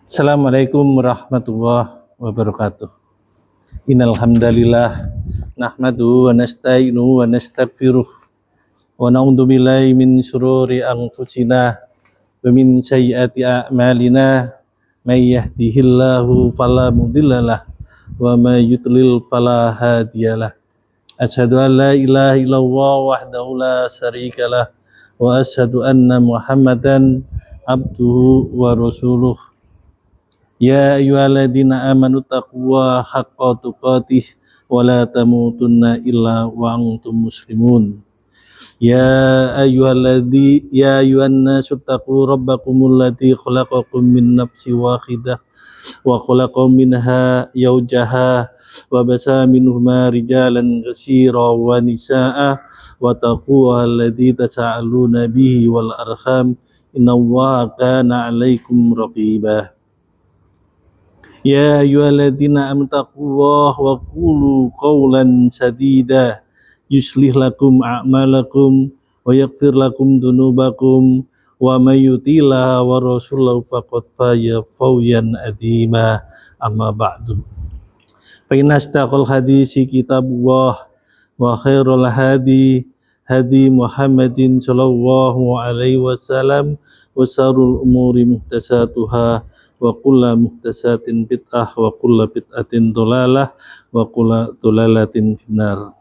Assalamualaikum warahmatullahi wabarakatuh. Innal hamdalillah nahmaduhu wa nasta'inuhu wa nastaghfiruh wa na'udzu billahi min syururi anfusina wa min sayyiati a'malina may yahdihillahu fala mudhillalah wa may yudlil fala hadiyalah. Asyhadu an la ilaha illallah wahdahu la syarikalah wa asyhadu anna Muhammadan abduhu wa rasuluh. Ya ayyuhalladzina amanu taqullaha haqqa tuqatih wa la tamutunna illa wa antum muslimun. Ya ayyuhan nasu taqu rabbakumul ladzi khalaqakum min nafsin wahidah wa khalaqa minha zawjaha wa basa minhuma rijalan katsiran wa nisaa wa taqullaha alladzi tasaaluna bihi wal arham innallaha kana 'alaikum raqiba. Ya ayyuhalladzina amanu taqullaha wa qulu qawlan sadida yuslih lakum a'malakum wa yaghfir lakum dzunubakum wa may yuti'illah wa rasulahu faqad faza fawzan 'azima. Amma ba'du. Fa inna astaqal hadisi kitabullah wa khairul hadi Muhammadin sallallahu alaihi wasallam wa syarrul umuri muhdatsatuha wa kullu muhdatsatin bid'ah wa kullu bid'atin dhalalah wa kullu dhalalatin finnar.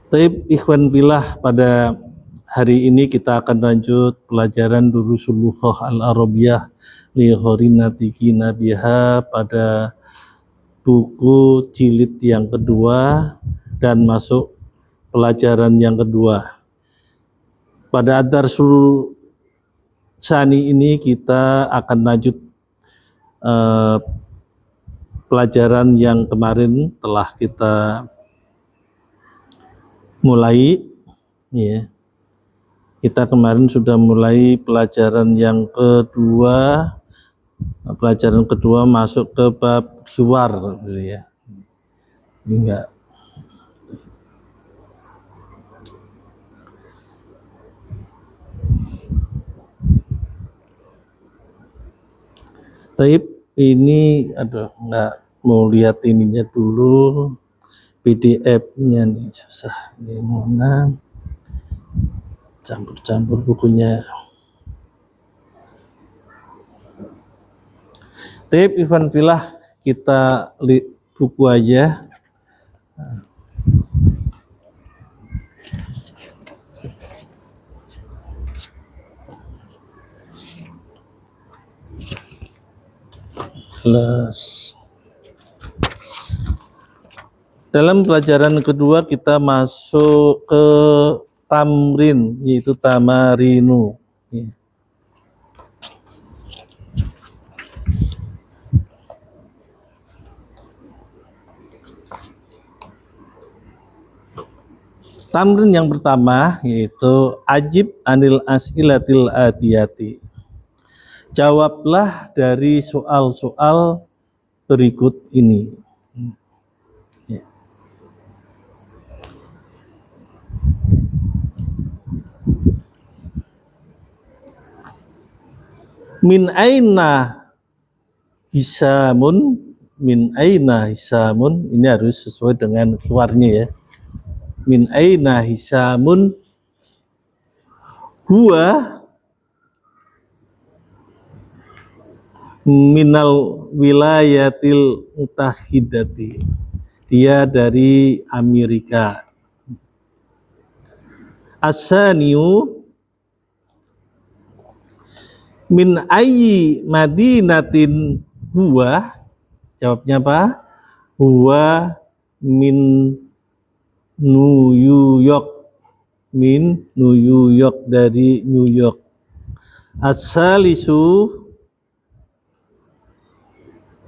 Taib ikhwan fillah, pada hari ini kita akan lanjut pelajaran Durusul Lughah Al-Arabiyah li Gharinatiki Nabiha pada buku jilid yang kedua dan masuk pelajaran yang kedua. Pada Ad-Darsul Tsani ini kita akan lanjut pelajaran yang kemarin telah kita mulai, ya. Kita kemarin sudah mulai pelajaran yang kedua. Pelajaran kedua masuk ke bab khiwar, ya. Ini enggak. Taib ini nggak mau lihat ininya dulu, PDF-nya nih susah. Ini mana campur-campur bukunya. Taib ikhwan fillah, kita buku aja. Jelas. Dalam pelajaran kedua kita masuk ke tamrin, yaitu tamarinu. Tamrin yang pertama yaitu ajib anil as'ilatil atiyati. Jawablah dari soal-soal berikut ini. Min aina hisamun, ini harus sesuai dengan keluarnya, ya. Min aina hisamun huwa minal wilayatil mutahidati. Dia dari Amerika. Asaniu min ayyi madinatin huwa. Jawabnya apa? Huwa min New York. Min New York, dari New York. As-salisu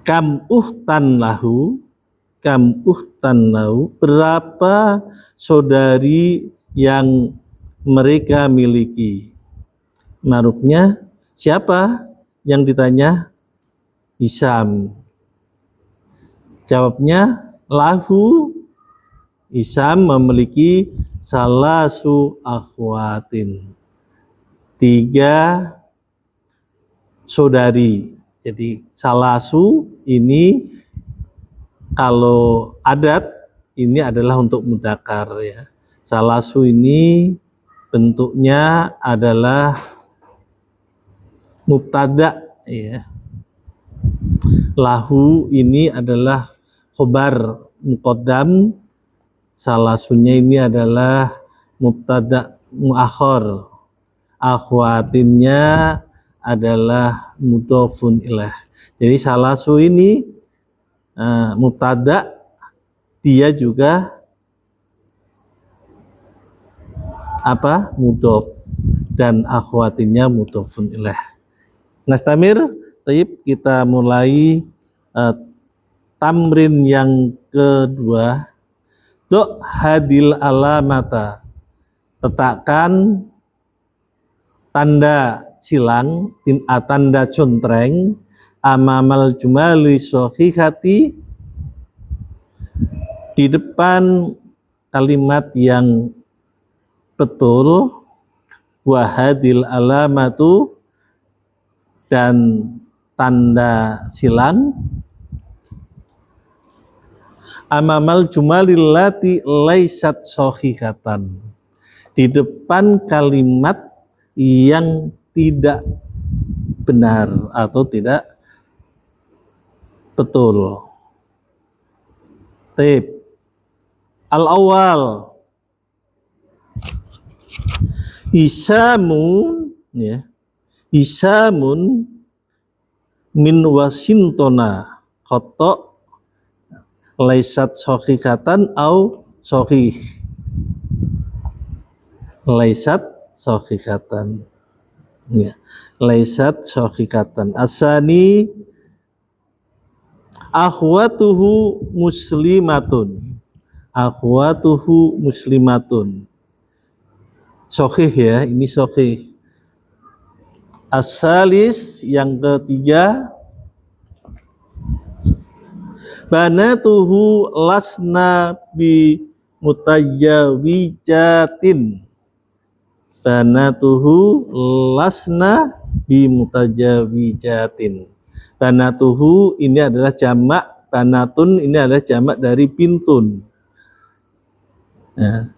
kam uhtan lahu, berapa saudari yang mereka miliki. Marufnya siapa yang ditanya? Hisam. Jawabnya lahu, Hisam memiliki salasu akhwatin. 3 saudari. Jadi salasu ini kalau adat ini adalah untuk mudzakkar ya. Salasu ini bentuknya adalah mubtada ya. Lahu ini adalah khobar muqaddam, salasunya ini adalah mubtada muakhir, akhwatinnya adalah mudhofun ilaih. Jadi salasu ini mubtada, dia juga apa? Mudhof, dan akhwatinnya mudhofun ilaih. Nastamir, taib, kita mulai tamrin yang kedua. Do hadil alamata, letakkan tanda silang, tanda contreng, amamal jumali shahihati, di depan kalimat yang betul, wahadil alamatu, dan tanda silang, amamal jumalil lati laisat shahihatan, di depan kalimat yang tidak benar atau tidak betul. Taib. Al-awwal isamun ya. Isamun min wasintona khoto laisat shahihatan au shahih. Laisat shahihatan ya. Laisat shahihatan. Asani akhwatuhu muslimatun. Akhwatuhu muslimatun. Shahih ya, ini shahih. As-salis yang ketiga, banatuhu lasna bi mutajawijatin. Banatuhu lasna bi mutajawijatin. Banatuhu ini adalah jamak, banatun ini adalah jamak dari bintun. Ya.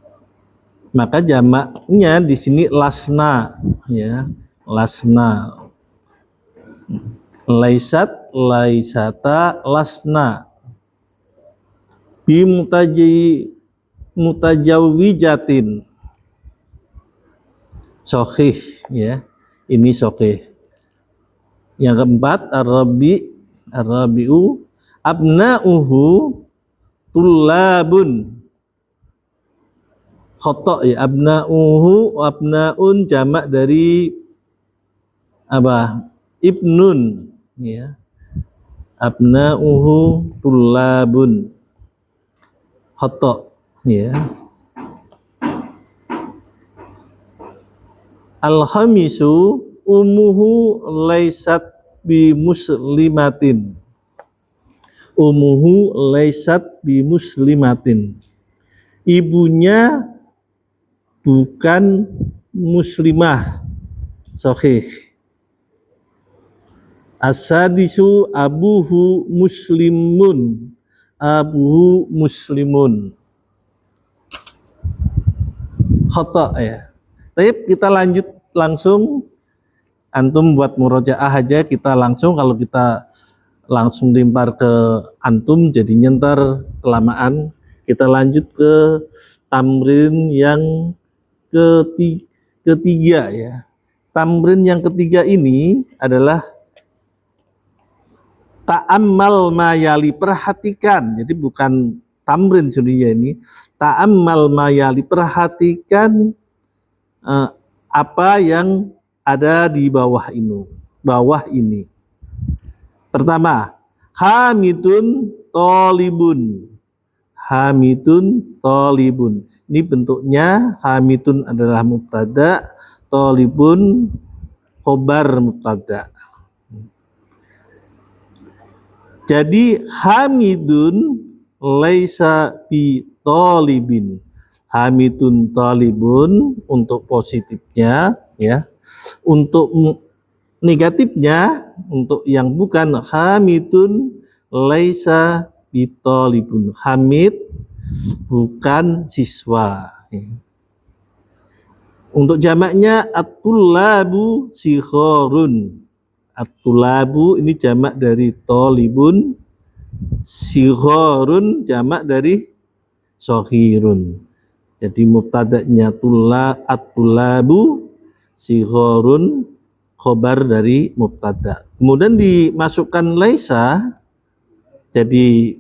Maka jamaknya di sini lasna ya. Lasna, laisat, laisata, lasna, bi mutajawijatin. Shahih ya, ini shahih. Yang keempat, ar-rabi'u abna'uhu tullabun. Khoto ya, abna'uhu, abna'un jamak dari apa? Ibnun ya. Abna'uhu tullabun. Khoto ya. Al-khamisu umuhu laisat bi muslimatin. Umuhu laisat bi muslimatin. Ibunya bukan muslimah. Sahih. As-sadisu abuhu muslimun. Abuhu muslimun. Khata ya. Baik, kita lanjut langsung. Antum buat murojaah aja, kita langsung, kalau kita langsung lempar ke antum jadinya ntar kelamaan. Kita lanjut ke tamrin yang ketiga ya. Tamrin yang ketiga ini adalah ta'ammal mayali, perhatikan. Jadi bukan tamrin sebenarnya ini. Ta'ammal mayali, perhatikan apa yang ada di bawah ini. Pertama, hamidun tolibun. Hamidun tolibun. Ini bentuknya, hamidun adalah mubtada, tolibun khobar mubtada. Jadi hamidun laisa bi tolibin. Hamidun tolibun untuk positifnya ya. Untuk negatifnya, untuk yang bukan, hamidun laisa bitolibun. Hamid bukan siswa. Untuk jamaknya at-tullabu sighorun. At-tullabu ini jamak dari tolibun, sighorun jamak dari sohirun. Jadi mubtada'nya at-tullabu, sighorun khobar dari mubtada. Kemudian dimasukkan laisa, jadi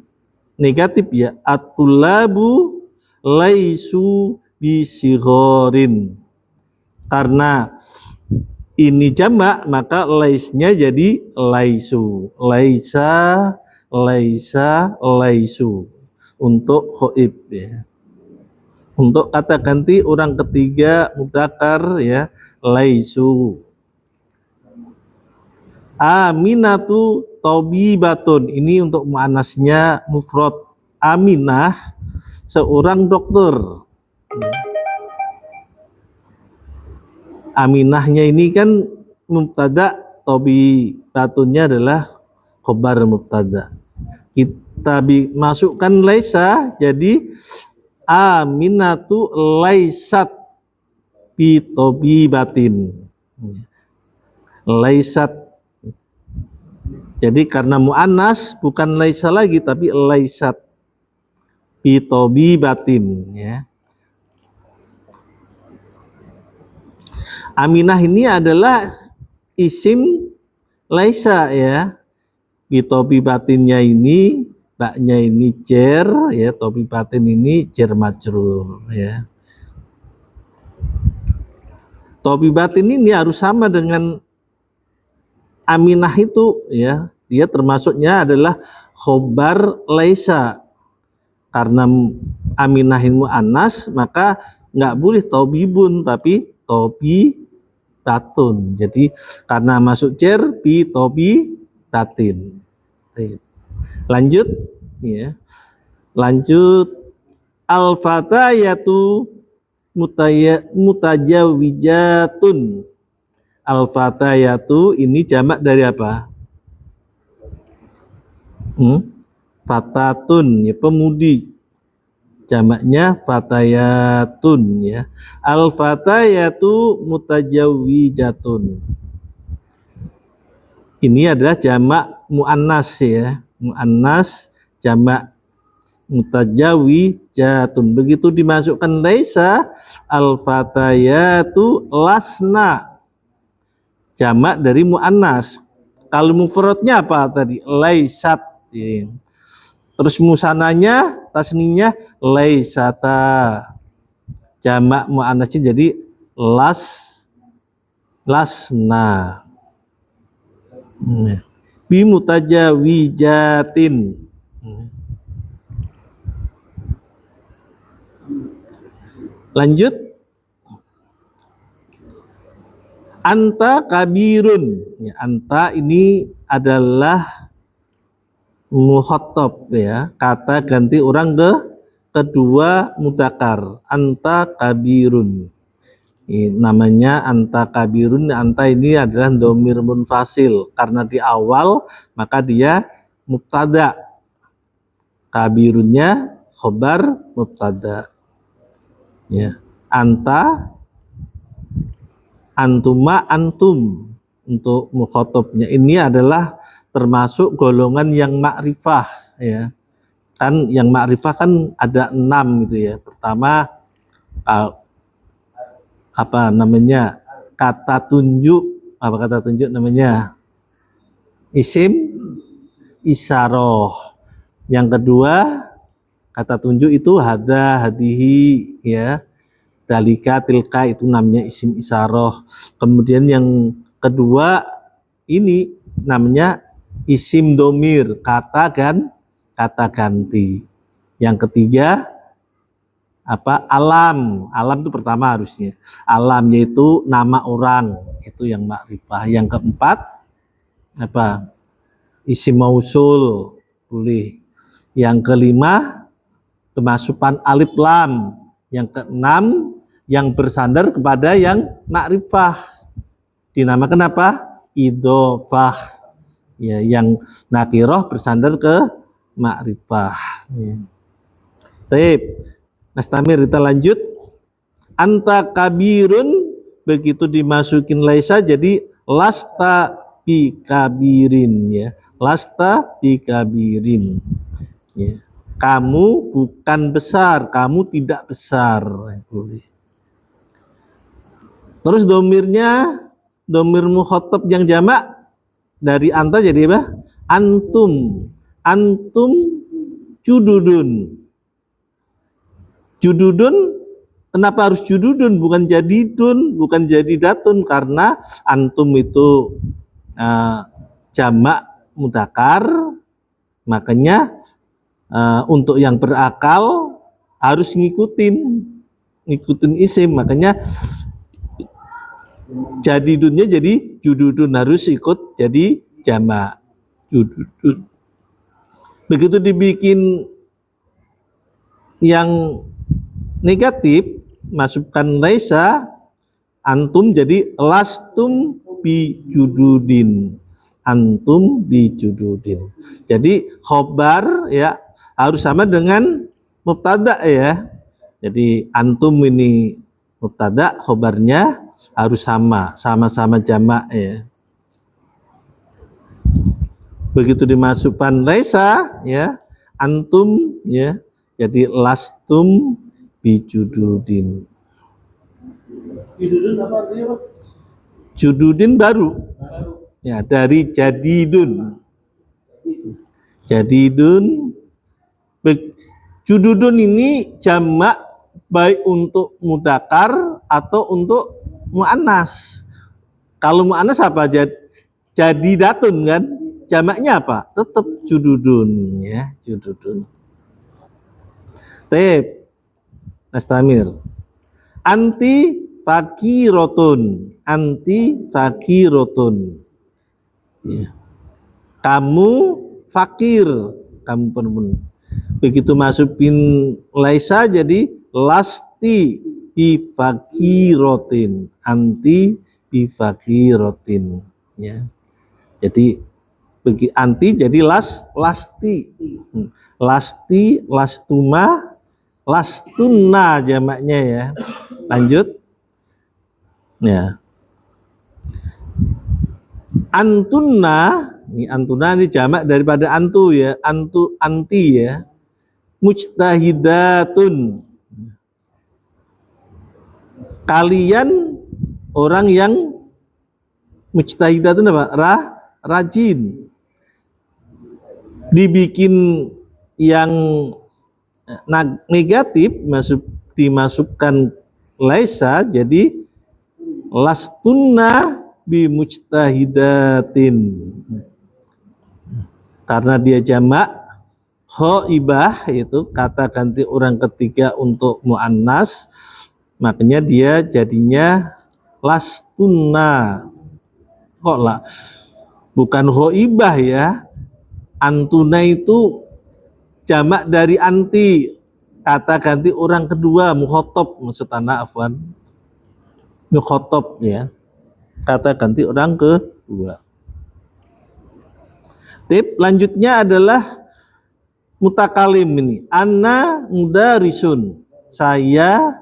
negatif ya, at-tullabu laisu bisighorin. Karena ini jamak, maka laisnya jadi laisu. Laisa, laisa, laisu. Untuk khoib ya. Untuk kata ganti orang ketiga mudzakkar ya, laisu. Aminatu tabibatun. Ini untuk muannasnya mufrad. Aminah seorang dokter. Aminahnya ini kan mubtada, tabibatunnya adalah khobar mubtada. Kita masukkan laisa, jadi aminatu laisat bi tabibatin. Laisat. Jadi karena muannas bukan laisa lagi tapi laisat bi tabibatin ya. Aminah ini adalah isim laisa ya. Topi batinnya ini, baknya ini jar ya, topi batin ini jar majrur ya. Topi batin ini harus sama dengan aminah itu ya. Dia termasuknya adalah khobar laisa. Karena aminah ilmu anas, maka nggak boleh tobibun tapi tobi batun. Jadi karena masuk jar bi tobi batin. Lanjut ya. Lanjut al-fatayatu mutajawijatun. Al-fatayatu ini jamak dari apa? Fatatun ya, pemudi. Jamaknya fatayatun ya. Al-fatayatu mutajawijatun. Ini adalah jamak muannas ya. Muannas jamak mutajawijatun. Begitu dimasukkan laisa, al-fatayatu lasna. Jamak dari muannas. Kalau mufradnya apa tadi? Laisat. Ya. Terus musananya, tasninya laisata. Jamak muannasnya jadi lasna. Bi mutajawijatin. Lanjut. Anta kabirun. Ya, anta ini adalah mukhatab ya, kata ganti orang kedua mudzakkar. Anta kabirun. Ini namanya anta kabirun. Anta ini adalah dhamir munfasil karena di awal maka dia mubtada. Kabirunnya khobar mubtada. Ya. Anta, antuma, antum untuk mukhatabnya. Ini adalah termasuk golongan yang ma'rifah ya. Kan yang ma'rifah kan ada 6 gitu ya. Pertama apa namanya? Kata tunjuk. Apa kata tunjuk namanya? Isim isyarah. Yang kedua kata tunjuk itu hada, hadihi ya. Dalika, tilka itu namanya isim isyarah. Kemudian yang kedua ini namanya isim domir, kata ganti. Yang ketiga apa? Alam. Alam itu pertama harusnya. Alamnya itu nama orang, itu yang ma'rifah. Yang keempat apa? Isim mausul, boleh. Yang kelima kemasukan alif lam. Yang keenam yang bersandar kepada yang ma'rifah. dinamakan apa? Idhofah. Ya, yang nakiroh bersandar ke ma'rifah. Ya. Baik, Mas Tamir, kita lanjut. Anta kabirun, begitu dimasukin laisa jadi lasta bi kabirin, ya. Lasta bi kabirin. Ya. Kamu bukan besar, kamu tidak besar. Boleh. Terus domirnya, domir mukhatab yang jamak dari anta jadi apa? Antum. Antum jududun. Jududun, kenapa harus jududun? Bukan jadidun, bukan jadidatun. Karena antum itu jamak mudzakkar, makanya untuk yang berakal harus ngikutin isim. Makanya jadidunnya jadi jududun, harus ikut jadi jamak jududun. Begitu dibikin yang negatif, masukkan laisa, antum jadi lastum bi jududin. Antum bi jududin. Jadi khobar ya harus sama dengan mubtada ya. Jadi antum ini mubtada, khobarnya harus sama-sama jamak ya. Begitu dimasukkan laisa ya, antum ya, jadi lastum bijududin. Jududun apa artinya, Pak? Jududin baru. Ya, dari jadidun. Jadidun. Jududun ini jamak baik untuk mudzakkar atau untuk muannas. Kalau muannas apa? Jadidatun kan? Jamaknya apa? Tetap jududun ya, jududun. Tep, Nastamir. Anti fakirotun, anti fakirotun. Ya. Kamu fakir, kamu penuh. Begitu masukin laisa jadi lasti bifakirotin, anti bifakirotin. Ya. Jadi anti jadi lasti, lasti, lastuma, lastunna jamaknya ya. Lanjut ya. Antunna, ini antuna ini jamak daripada antu ya, anti ya. Mujtahidatun, kalian orang yang mujtahidatun apa? Rajin. Dibikin yang negatif dimasukkan laisa jadi lastunna bi mujtahidatin. Karena dia jamak hoibah, itu kata ganti orang ketiga untuk muannas, makanya dia jadinya lastunna. Kok lah bukan hoibah ya. Antuna itu jamak dari anti, kata ganti orang kedua, mukhotob maksud anak afwan. Mukhotob ya, kata ganti orang kedua. Tip lanjutnya adalah mutakalim ini. Ana mudarisun, saya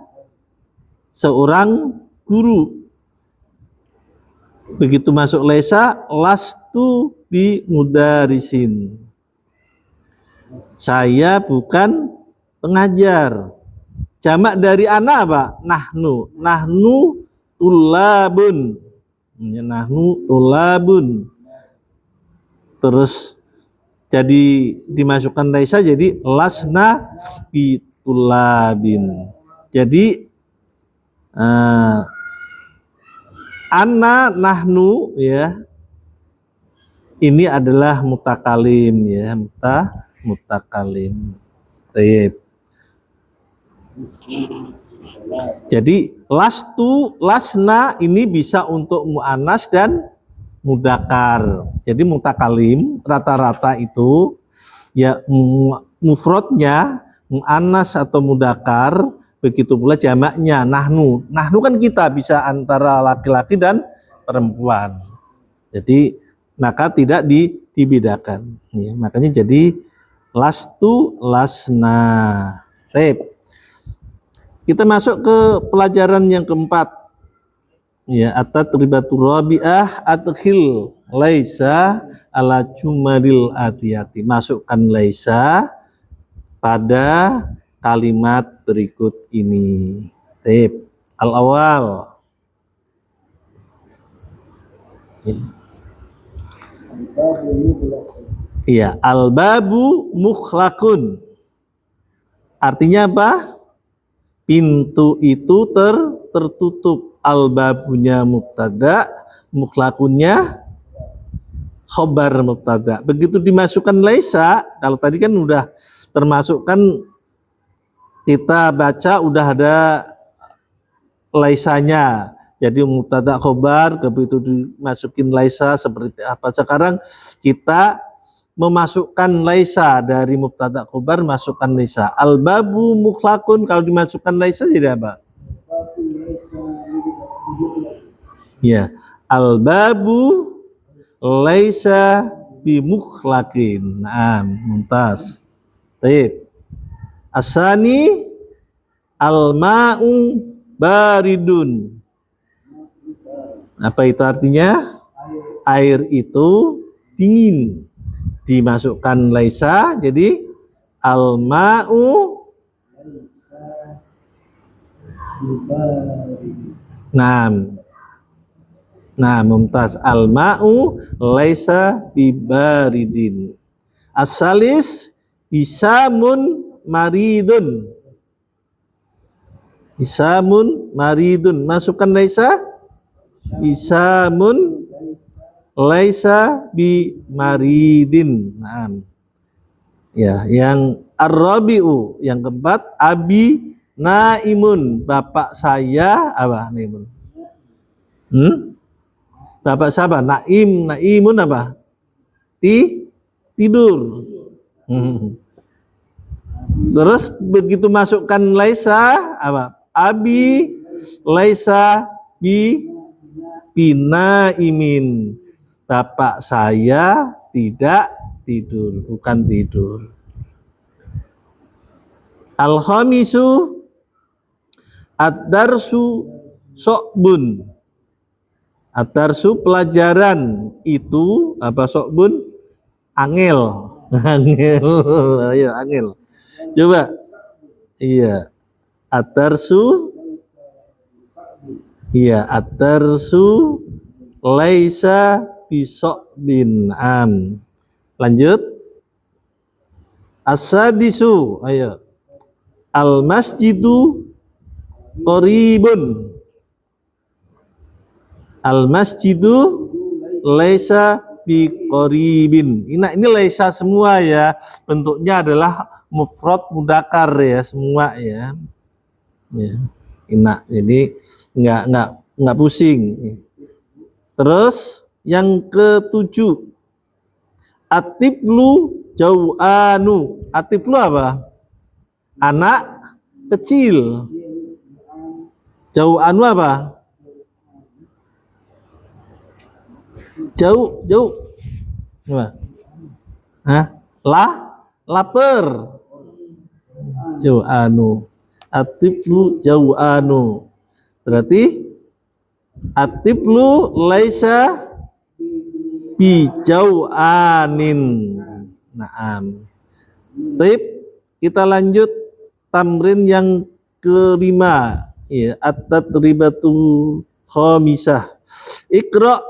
seorang guru. Begitu masuk laisa, lastu bi mudarisin. Saya bukan pengajar. Jamak dari ana apa? Nahnu. Nahnu tulabun. Nahnu tulabun. Terus jadi dimasukkan laisa jadi lasna bi tulabin. Jadi ana nahnu ya, ini adalah mutakalim ya, mutakalim. Jadi lastu, lasna ini bisa untuk muannas dan mudzakkar. Jadi mutakalim rata-rata itu ya mufradnya muannas atau mudzakkar. Begitu pula jamaknya nahnu. Nahnu kan kita bisa antara laki-laki dan perempuan. Jadi maka tidak dibedakan. Ya, makanya jadi lastu lasna. Baik. Kita masuk ke pelajaran yang keempat. Ya, at-tatribatu rabi'ah adkhil laisa ala jumalil atiyati. Masukkan laisa pada kalimat berikut ini. Baik. Al-awal. Iya, al-babu mukhlaqun. Artinya apa? Pintu itu tertutup. Al-babunya mubtada, mukhlaqunnya khobar mubtada. Begitu dimasukkan laisa, kalau tadi kan udah termasukkan, kita baca udah ada laisanya. Jadi mubtada khobar, begitu dimasukin laisa seperti apa. Sekarang kita memasukkan laisa dari mubtada khobar, masukkan laisa. Al-babu mukhlaqun, kalau dimasukkan laisa jadi apa? Ya, al-babu laisa bimukhlaqin. Nah, mumtaz. Baik. Asani al-ma'u baridun. Apa itu artinya? Air itu dingin. Dimasukkan laisa, jadi al-ma'u. Nah, mumtaz. Al-ma'u laisa bibaridin. As-salis isamun maridun. Isamun maridun. Masukkan laisa. Isamun laisa bi maridin. Nah. Ya, yang ar-rabi'u, yang keempat, abi naimun. Bapak saya apa? Naimun. Bapak siapa? Naimun apa? Tidur. Terus begitu masukkan laisa apa? Abi laisa binaimin. Bapak saya tidak tidur, bukan tidur. Al-khamisu ad-darsu sokbun. Ad-darsu pelajaran itu apa? Sokbun angel. Angel. Ayo angel. Coba. Iya. Ad-darsu. Iya, ad-darsu laisa bisokbin am. Lanjut. As-sadisu. Ayo. Al-masjidu qaribun. Al-masjidu laisa biqaribin. Ini laisa semua ya. Bentuknya adalah mufrad mudzakkar ya, semua ya. Ya. Jadi enggak pusing. Terus yang ketujuh, atiflu jau'anu. Atiflu apa? Anak kecil. Jau'anu apa? Jauh. Apa? Hah? Lapar. Jau'anu. Atiflu jau'anu. Berarti atiflu laisa bijau'anin. Naam. Baik, kita lanjut tamrin yang kelima. Ya, at-tatribatu khamisah. Iqra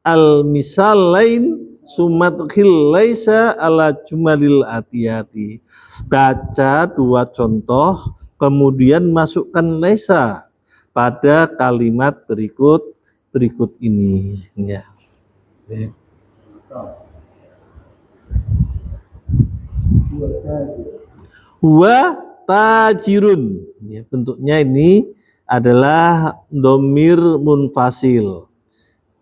al-misalain sumadkhil laisa ala jumalil atiyati. Baca dua contoh, kemudian masukkan laisa pada kalimat berikut ini. Ya. Huwa tajirun. Ya, bentuknya ini adalah domir munfasil.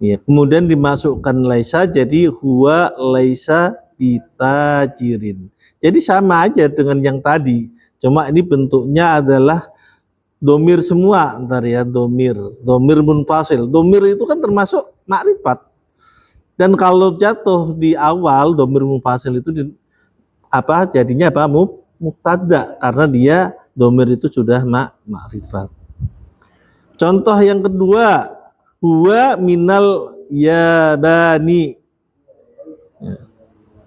Ya, kemudian dimasukkan laisa jadi huwa laisa bitajirin. Jadi sama aja dengan yang tadi. Cuma ini bentuknya adalah domir semua ntar ya, domir munfasil. Domir itu kan termasuk makrifat. Dan kalau jatuh di awal domir munfasil itu jadinya apa? Mubtada, karena dia domir itu sudah makrifat. Contoh yang kedua, huwa minal yabani.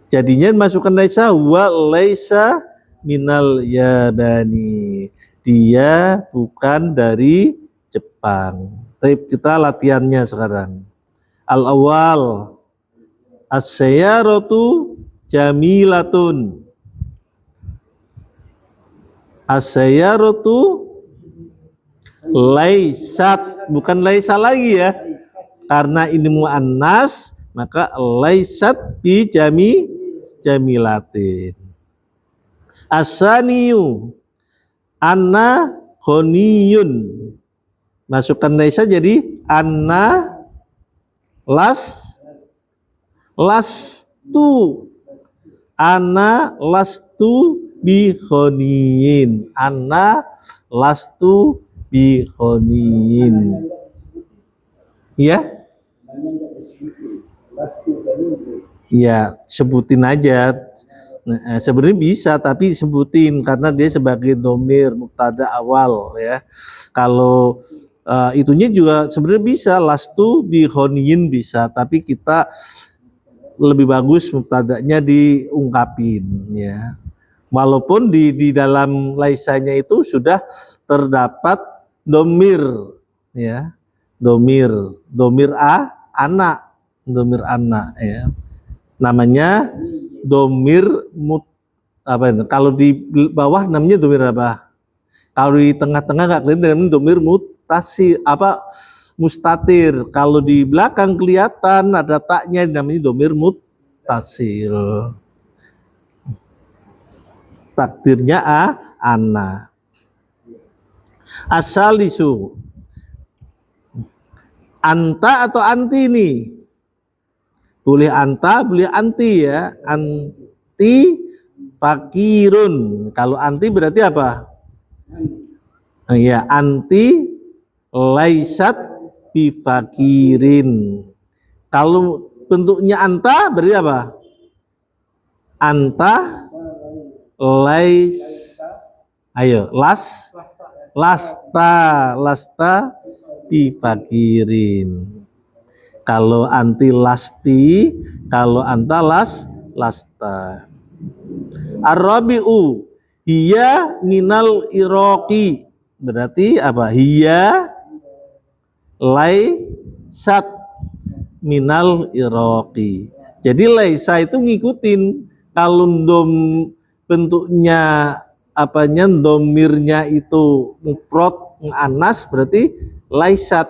Jadinya masukkan laisa, huwa laisa minal yabani. Dia bukan dari Jepang. Tapi kita latihannya sekarang. Al-awwal, as-sayyaratu jamilatun. As-sayyaratu laisat, bukan laisa lagi ya. Karena ini muannas, maka laisat bi jamilatin. Asaniyu anna honiyun. Masukkan laisa jadi anna lastu. Anna lastu bi khoniyin. Anna lastu bi khoniyin. Ya? Ya, sebutin aja. Nah, sebenarnya bisa, tapi sebutin karena dia sebagai domir mubtada awal ya. Kalau itunya juga sebenarnya bisa, lastu bi khoniyin bisa, tapi kita lebih bagus mubtadanya diungkapin ya. Walaupun di dalam laisanya itu sudah terdapat domir ya. Domir anak ya. Namanya domir kalau di bawah namanya domir apa? Kalau di tengah-tengah nggak kelihatan, domir mustatir. Kalau di belakang kelihatan ada taknya, namanya domir muttasil. Takdirnya ana. Asalisu, anta atau anti nih? Boleh anta, boleh anti ya. Anti fakirun. Kalau anti berarti apa? Ya, anti laisat bifakirin. Kalau bentuknya anta berarti apa? Anta lasta bifakirin. Kalau anti lasti, kalau anta lasta. Ar-rabi'u hiya minal iraqi. Berarti apa? Hiya laisat minal iraqi. Jadi laisa itu ngikutin. Kalau bentuknya domirnya itu mufrad muannas berarti laisat.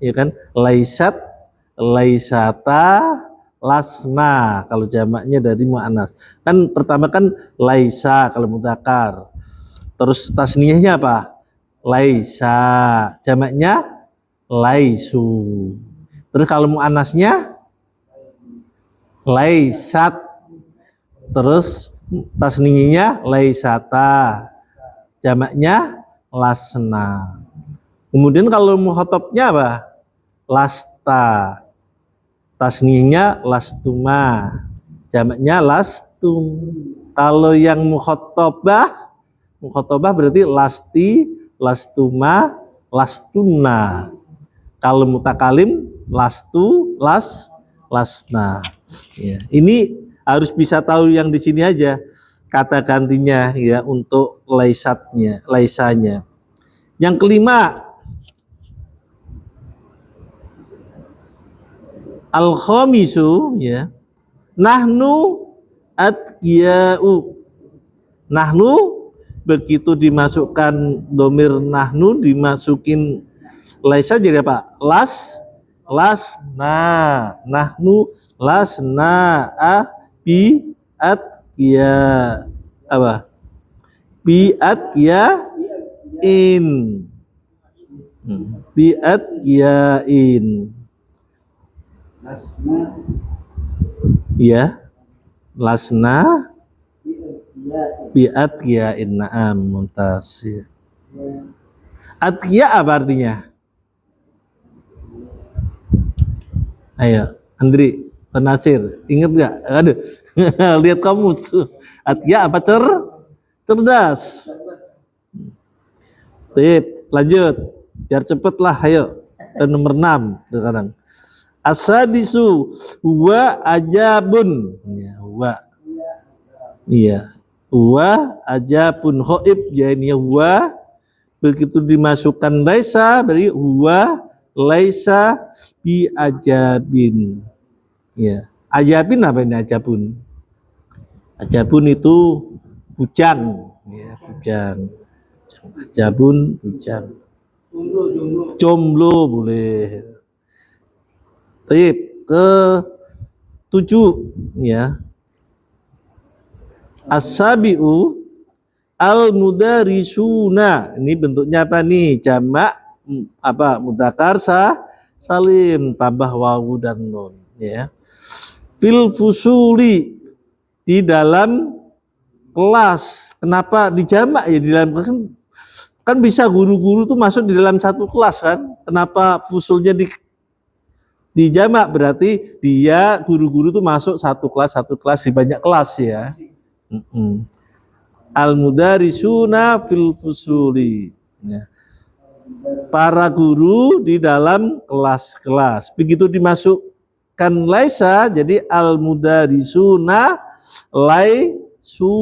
Ya kan? Laisat, laisata, lasna kalau jamaknya dari muannas. Kan pertama kan laisa kalau mudzakkar. Terus tasniyahnya apa? Laisa. Jamaknya laisu. Terus kalau muannasnya laisat. Terus tasniyahnya laisata. Jamaknya lasna. Kemudian kalau mukhatabnya apa? Lasta. Tasniyahnya lastuma. Jamaknya lastum. Kalau yang mukhatabah berarti lasti, lastuma, lastuna. Kalau mutakalim lastu, lasna. Ya. Ini harus bisa tahu yang di sini aja kata gantinya ya untuk laisanya. Yang kelima, al-khamisu ya. Nahnu atqiya'u. Nahnu begitu dimasukkan domir nahnu dimasukin laisa jadi apa? Lasna. Nahnu lasna bi atqiya apa? Bi atqiya'in. Bi atqiya'in. Ya, lasna biat ya inna'am mumtaz. Atqiya apa artinya? Ayo, Andri, Nasir, inget nggak? Aduh, lihat kamus. Atqiya apa cerdas. Tip, lanjut. Biar cepet lah, ayo. Ke nomor 6 sekarang. Asadisu wa ajabun. Ya, wa. Iya. Wa ajabun khaib jadinya wa, begitu dimasukkan laisa berarti wa laisa bi ajabin. Ya. Ajabin apa ini ajabun? Ajabun itu bujang, ya, bujang. Ajabun bujang. Jomblo boleh. Tip ke 7 ya. As-sabi'u al-mudarisuna. Ini bentuknya apa nih? Jamak apa? Mudzakkar salim tambah wawu dan nun ya. Fil fusuli, di dalam kelas. Kenapa dijamak ya? Di dalam kelas kan bisa guru-guru tuh masuk di dalam satu kelas kan? Kenapa fusulnya dijamak? Berarti dia guru-guru tuh masuk satu kelas di banyak kelas ya. Al-mudarisuna fil fusuli ya. Para guru di dalam kelas-kelas. Begitu dimasukkan laisa jadi al-mudarisuna laisu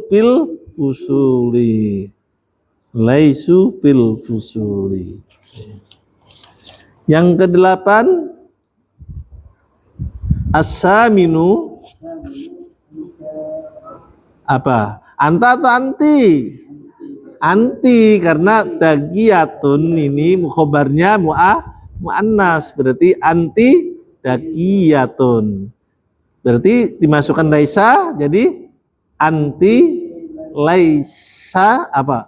fil fusuli. Laisu fil fusuli. Yang ke-8 as-saminu apa? Anta atau anti? Anti, karena dagiyatun ini mukhobarnya mu'annas, berarti anti dagiyatun. Berarti dimasukkan laisa jadi anti laisa apa?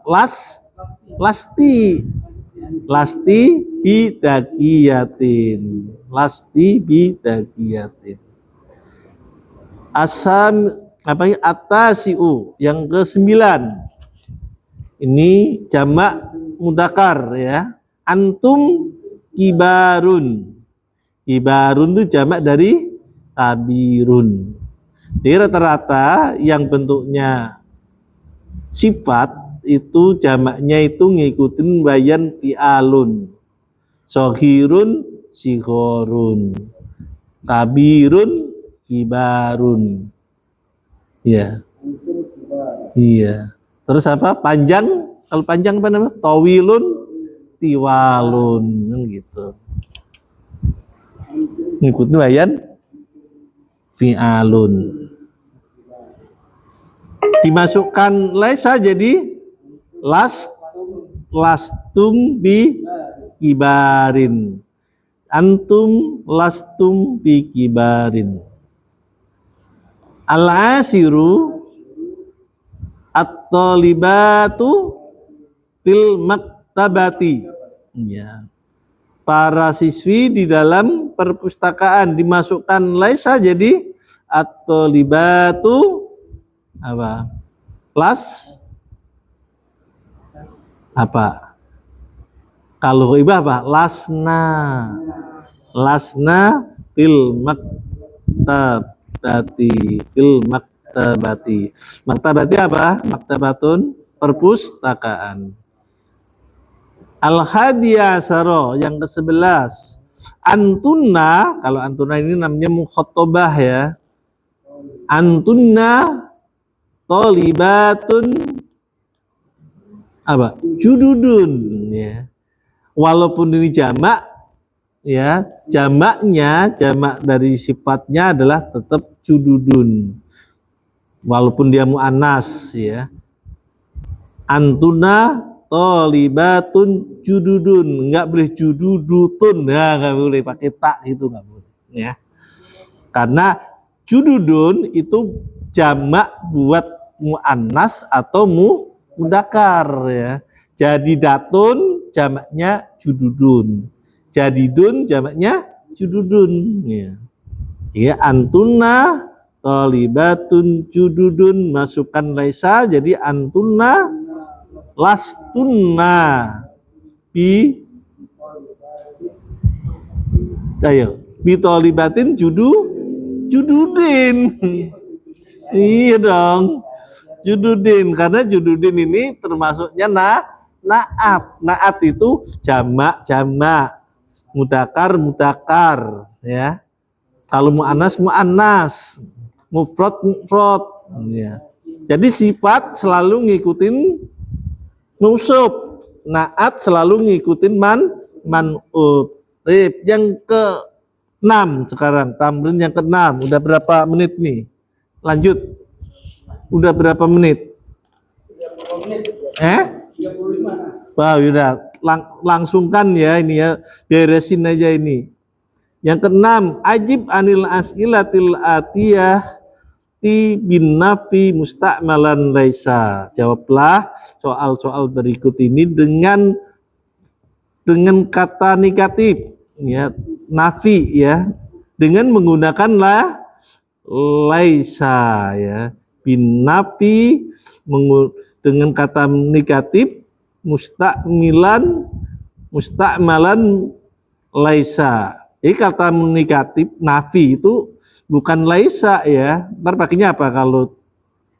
Lasti bidagiyatin. Lasti bidagiyatin. Asam apa ini? Atasiu yang ke-9. Ini jamak mudzakkar ya. Antum kibarun. Kibarun itu jamak dari kabirun. Jadi rata-rata yang bentuknya sifat itu jamaknya itu ngikutin bayan fi'alun. Sohirun sighorun. Kabirun kibarun. Ya. Iya. Terus apa? Panjang, kalau panjang apa namanya? Tawilun tiwalun gitu. Ngikutin bayan fi'alun. Dimasukkan laisa jadi lastum bi kibarin. Antum lastum bi kibarin. Al-asiru at-talibatu fil maktabati. Ya. Para siswi di dalam perpustakaan, dimasukkan laisa jadi at-talibatu apa? Apa? Kalau iba apa? Lasna fil maktabati. Maktabati apa? Maktabatun perpustakaan. Al-hadiyasaro yang ke-11. Antunna, kalau antunna ini namanya mukhatabah ya. Antunna tolibatun apa? Jududun ya. Walaupun ini jamak ya, jamak dari sifatnya adalah tetap jududun. Walaupun dia mu'annas ya. Antuna tolibatun jududun, enggak boleh jududutun, nah, enggak boleh pakai tak gitu, enggak boleh ya. Karena jududun itu jamak buat mu'annas atau mudzakkar ya. Jadi datun jamaknya jududun. Jadidun jamaknya jududun ya. Ya antuna talibatun jududun, masukkan laisa jadi antunna lastunna bi ayo bitolibatin jududin. Iya dong, jududin, karena jududin ini termasuknya naat. Naat itu jamak, mudakar, ya. Kalau mu'annas, mufrad, ya. Jadi sifat selalu ngikutin mausuf, naat selalu ngikutin man'ut. Yang ke-6 sekarang, tamrin yang ke-6. Udah berapa menit nih? Lanjut. Udah berapa menit? 35. Wah, udah langsungkan ya ini ya, beresin aja ini. Yang ke-6, ajib anil as'ilatil atiyah ti bin nafi musta'malan laisa. Jawablah soal-soal berikut ini dengan kata negatif ya, nafi ya, dengan menggunakan laisa ya, bin nafi dengan kata negatif musta'malan laisa. Jadi kata negatif nafi itu bukan laisa ya. Ntar pakainya apa kalau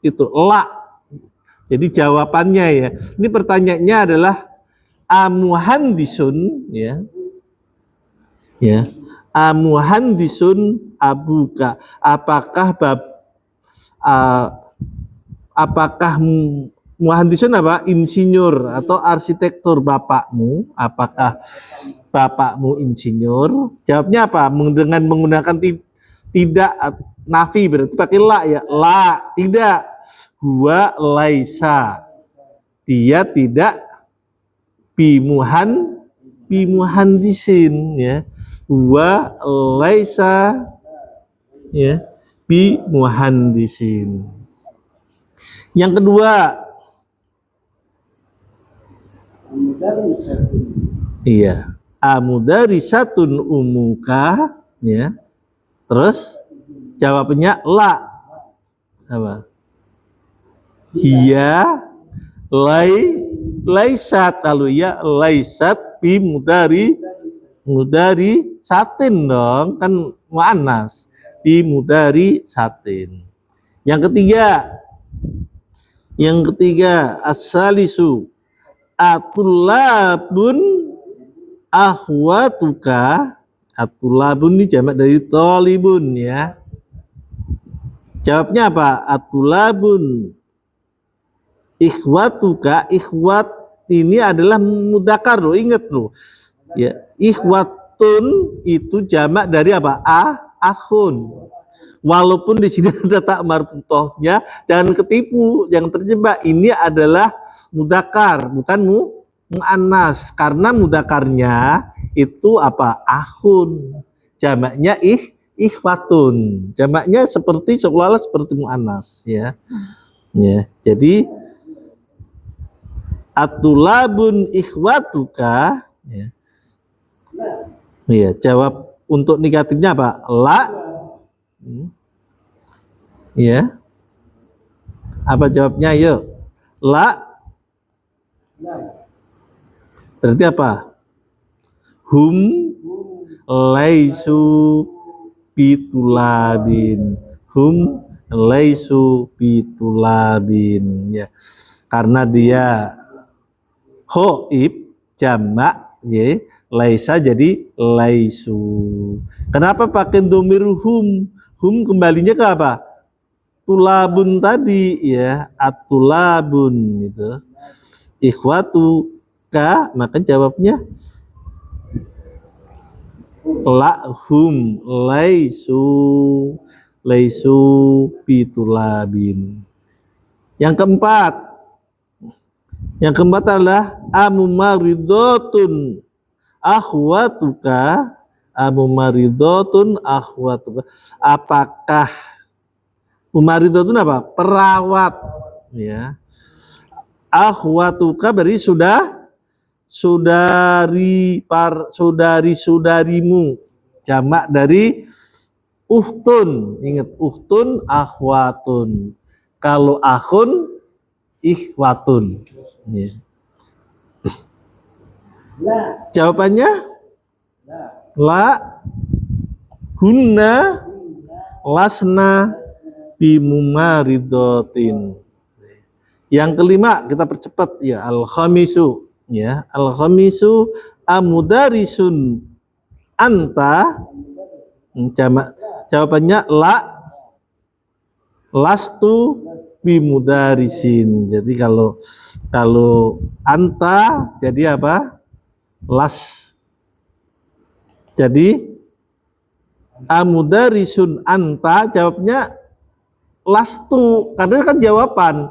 itu la. Jadi jawabannya ya. Ini pertanyaannya adalah amuhandisun ya. Ya. Amuhandisun abuka. Apakah muhandisun apa? Insinyur atau arsitektur bapakmu? Apakah bapakmu insinyur? Jawabnya apa? Dengan menggunakan tidak nafi, berarti pakai la ya. La, tidak. Huwa laisa. Dia tidak bimuhandisin ya. Huwa laisa ya bimuhandisin. Yang kedua, iya, amudarisatun umuka ya. Terus jawabnya la. Apa? Iya, laisat. Lalu ya laisat bi mudari satin dong, kan muannas, bi mudari satin. Yang ketiga as-salisu atulabun akhwatuka. Atulabun ini jamak dari tolibun ya. Jawabnya apa? Atulabun ikhwatuka. Ikhwat ini adalah mudakar loh, ingat loh ya. Ikhwatun itu jamak dari apa? Akhun. Walaupun di sini ada tak marfutohnya, jangan ketipu, jangan terjebak. Ini adalah mudakar, bukan muannas. Karena mudakarnya itu apa? Akhun. Jamaknya ikhwatun. Jamaknya seolah-olah seperti muannas ya. Ya, jadi atulabun ikhwatuka ya. Ya, jawab untuk negatifnya apa? La. Ya. Apa jawabnya? Yuk. La. Berarti apa? Hum laisu bitulabin. Hum laisu bitulabin ya. Karena dia hoib jamak ya, laisa jadi laisu. Kenapa pakai domir hum? Hum kembalinya ke apa? Tulabun tadi ya, atulabun gitu. Ikhwatu ka, maka jawabnya la hum laisu bitulabin. Yang keempat adalah amumaridotun akhwatuka. Amumaridotun akhwatuka. Apakah mumaridotun apa? Perawat ya. Akhwatuka berarti saudari-saudarimu. Jamak dari uhtun. Ingat, uhtun akhwatun. Kalau akhun ikhwatun ya. Jawabannya la hunna lasna bimumaridotin. Yang kelima kita percepat ya, al-khamisu ya, al-khamisu amudarisun anta. Jawabannya la lastu bimudarisin. Jadi kalau anta jadi apa? Las. Jadi amudarisun anta jawabnya lastu, karena kan jawaban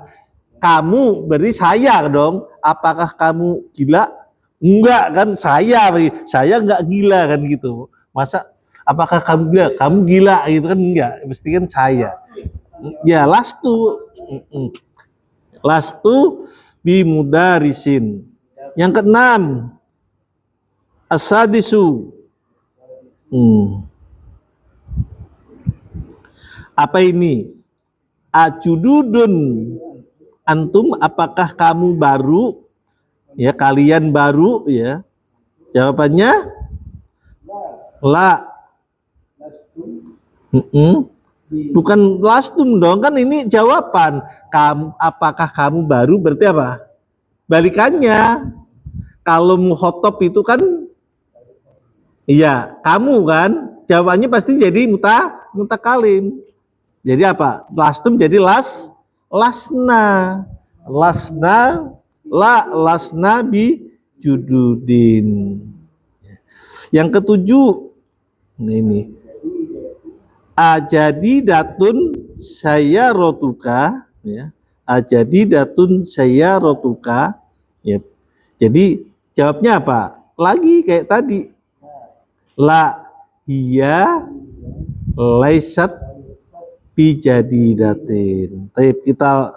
kamu berarti saya dong. Apakah kamu gila? Enggak kan, saya enggak gila kan gitu. Masa apakah kamu gila? Kamu gila gitu kan, enggak, mesti kan saya. Ya lastu. Lastu bimudarisin. Yang keenam asadisu. Apa ini? Ajududun antum, apakah kamu baru? Ya, kalian baru ya. Jawabannya la. Bukan lastum dong, kan ini jawaban. Apakah kamu baru berarti apa? Balikannya. Kalau muhotob itu kan iya, kamu kan. Jawabannya pasti jadi mutakalim. Jadi apa? Lastum jadi lasna lasna bi jududin. Yang ketujuh ini ajadi datun saya rotuka ya, ajadi datun saya rotuka ya. Jadi jawabnya apa? Lagi kayak tadi, la hiya laisat bijadidatin. Tapi kita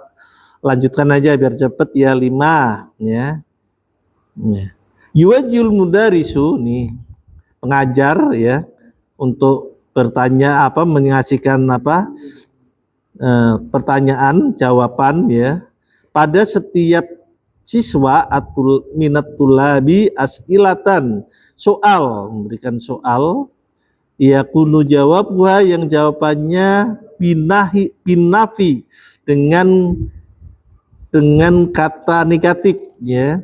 lanjutkan aja biar cepet ya, 5 ya. Yuwajil mudarisu nih pengajar ya untuk bertanya apa, mengasihkan apa pertanyaan jawaban ya pada setiap siswa atul minat tulabi asilatan, soal, memberikan soal ya kunu jawabwa yang jawabannya binafi dengan kata negatif ya.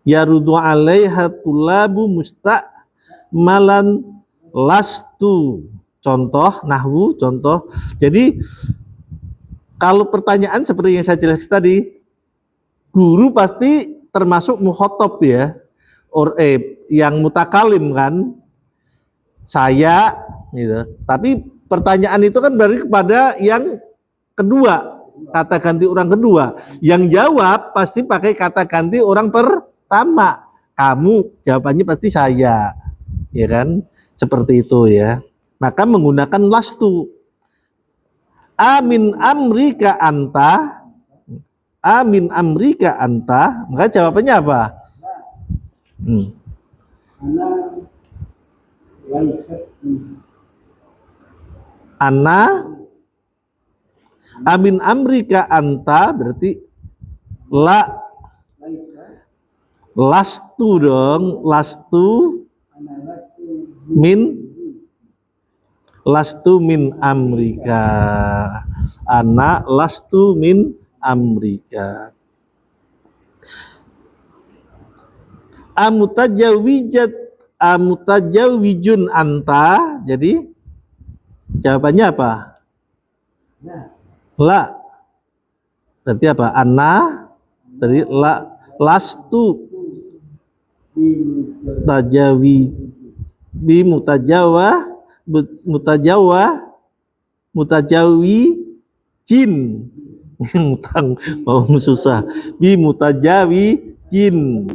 Yarudu alaiha tulabu musta'malan lastu. Contoh nahwu, contoh. Jadi kalau pertanyaan seperti yang saya jelaskan tadi, guru pasti termasuk muhotob ya. Yang mutakalim kan. Saya gitu. Tapi pertanyaan itu kan berarti kepada yang kedua, kata ganti orang kedua. Yang jawab pasti pakai kata ganti orang pertama. Kamu, jawabannya pasti saya. Ya kan? Seperti itu ya. Maka menggunakan lastu. Amin amrika anta. Amin amrika anta. Maka jawabannya apa? Ana amin amrika anta berarti la lastu dong, lastu min amrika, ana lastu min amrika. Amutajawijun anta, jadi jawabannya apa? La. Berarti apa? Ana dari la lastu tajawi bi mutajawi jin utang mau susah bi mutajawi jin.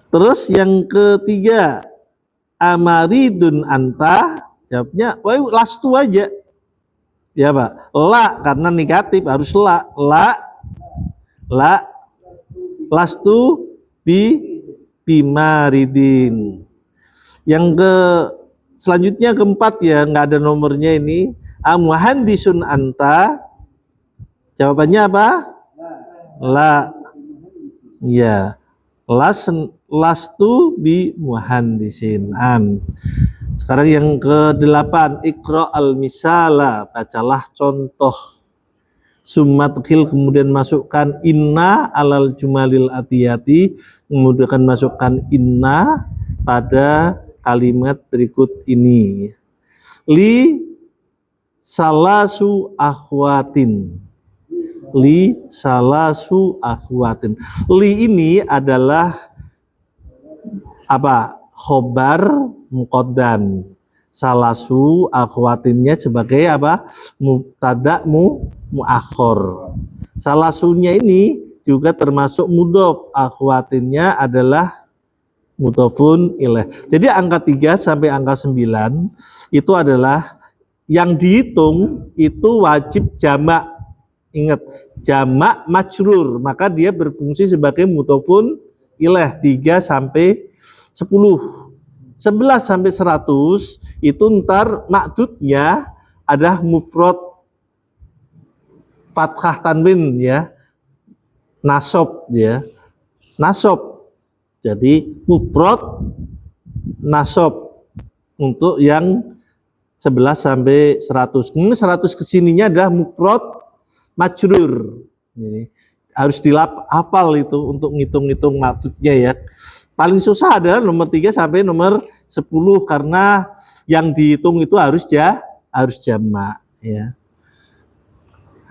Terus yang ketiga amaridun anta, jawabnya wah lastu aja ya Pak, la karena negatif harus la lastu bimaridin. Yang selanjutnya keempat ya, nggak ada nomornya ini, amuhandisun anta, jawabannya apa? La ya. lastu bi muhandisin. Sekarang yang ke-8, Iqra al-misala, bacalah contoh. Summatkil, kemudian masukkan inna alal jumalil atiyati, kemudian masukkan inna pada kalimat berikut ini. Li salasu akhwatin. Li salasu akhwatin. Li ini adalah apa? Khobar muqaddam. Salasu akhwatinnya sebagai apa? Mubtada muakhor. Salasunya ini juga termasuk mudhof, akhwatinnya adalah mudhofun ilaih. Jadi angka 3 sampai angka 9 itu adalah yang dihitung itu wajib jamak. Ingat, jamak majrur, maka dia berfungsi sebagai mudhofun ilaih 3 sampai 10. 11 sampai 100 itu ntar makdudnya ada mufrad fathah tanwin ya. Nasob ya. Nasob. Jadi mufrad nasob untuk yang 11 sampai 100. Ini 100 kesininya adalah mufrad majrur. Jadi harus hafal itu untuk ngitung-ngitung maksudnya ya. Paling susah adalah nomor 3 sampai nomor 10 karena yang dihitung itu harus jamak ya.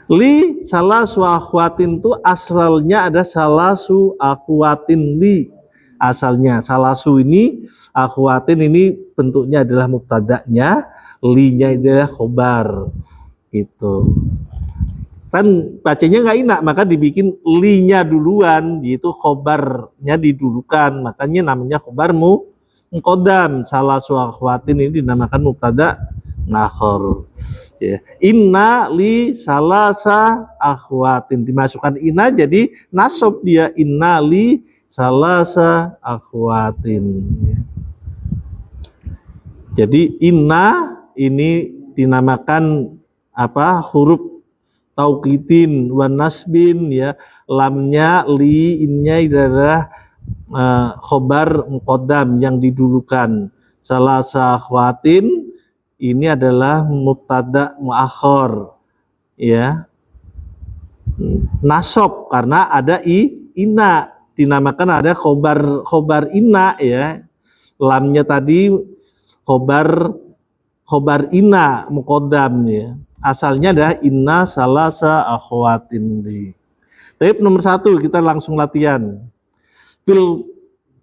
Li salasu akhwatin itu asalnya ada salasu akhwatin li. Asalnya salasu ini akhwatin ini bentuknya adalah mubtada'nya, li-nya adalah khobar gitu. Kan bacanya nggak enak, maka dibikin li-nya duluan, yaitu khobarnya didulukan, makanya namanya khobar muqaddam. Salasu akhwatin ini dinamakan mubtada nakhor ya. Inna li salasa akhwatin, dimasukkan inna jadi nasob dia, inna li salasa akhwatin ya. Jadi inna ini dinamakan apa? Huruf tauqitin wa nasbin ya. Lamnya li, innya adalah khobar muqaddam yang didulukan. Salasa akhwatin ini adalah mubtada muakhor ya. Nasob karena ada inna, dinamakan ada khobar inna ya. Lamnya tadi khobar inna muqaddam ya. Asalnya adalah inna salasa akhwatin. Tapi nomor 1 kita langsung latihan. Fil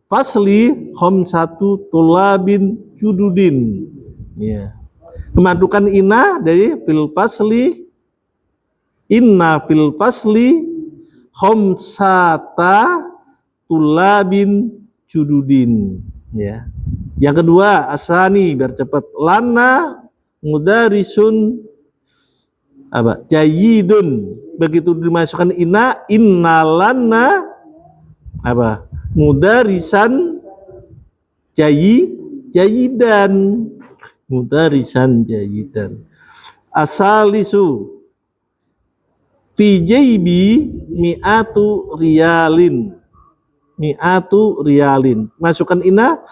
fasli khamsatu tulabin jududin ya. Kemadukan inna dari fil fasli, inna fil fasli khamsata tulabin jududin ya. Yang kedua asani, biar cepat, lana mudarisun apa? Jayyidun. Begitu dimasukkan inna, innalana apa? Mudarisan jayyidan. Mudarisan jayyidan. Asalisu fi jaybi mi'atu riyalin. Mi'atu riyalin. Masukkan inna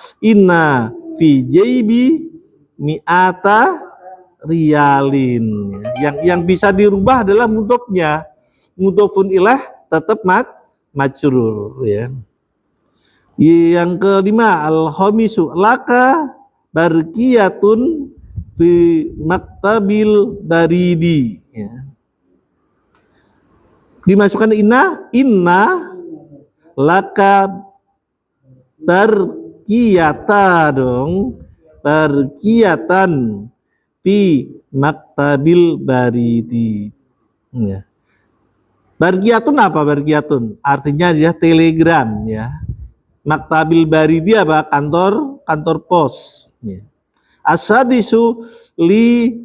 fi jaybi mi'ata riyalin. Yang bisa dirubah adalah mudhofnya. Mudhofun ilaih tetap majrur ya. Yang kelima, al-khamisu laka barqiyatun fi maktabil baridi ya. Dimasukkan inna laka barqiyata dong, barqiyatan fi maktabil baridi ya. Barqiyatun apa? Barqiyatun artinya dia telegram ya. Maktabil baridi apa? Kantor pos ya. Asadisu li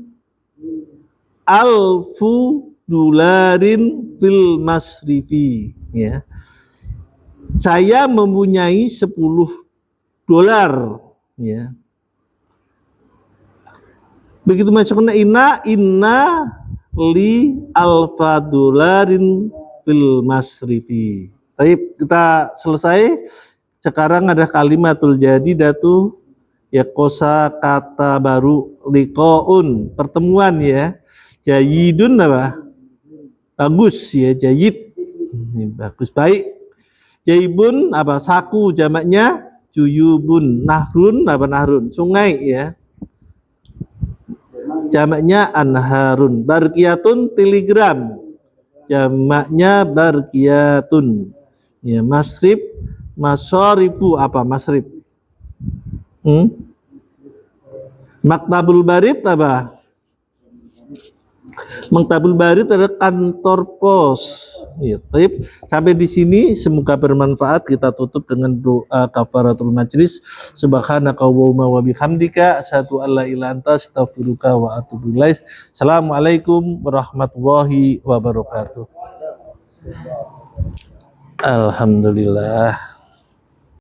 alfu dolarin fil masrifi ya. Saya mempunyai 10 dolar ya. Begitu masuknya inna li alfa dolarin fil masrifi Baik, kita selesai. Sekarang ada kalimatul jadidatu, ya kosa kata baru, liqaun, pertemuan ya. Jayidun apa? Bagus ya, jayid. Ini bagus, baik. Jaibun apa? Saku, jamaknya juyubun. Nahrun apa? Nahrun, sungai ya. Jamaknya anharun. Barqiyatun, telegram. Jamaknya barqiyatun. Ya, masrib, masorifu apa? Masrib. Maktabul barid apa? Maktabul barid adalah kantor pos. Ya, taib. Sampai di sini semoga bermanfaat. Kita tutup dengan doa kafaratul majlis. Subhanaka wa bihamdika asyhadu an la ilaha anta astaghfiruka wa atubu ilaik. Assalamualaikum warahmatullahi wabarakatuh. Alhamdulillah.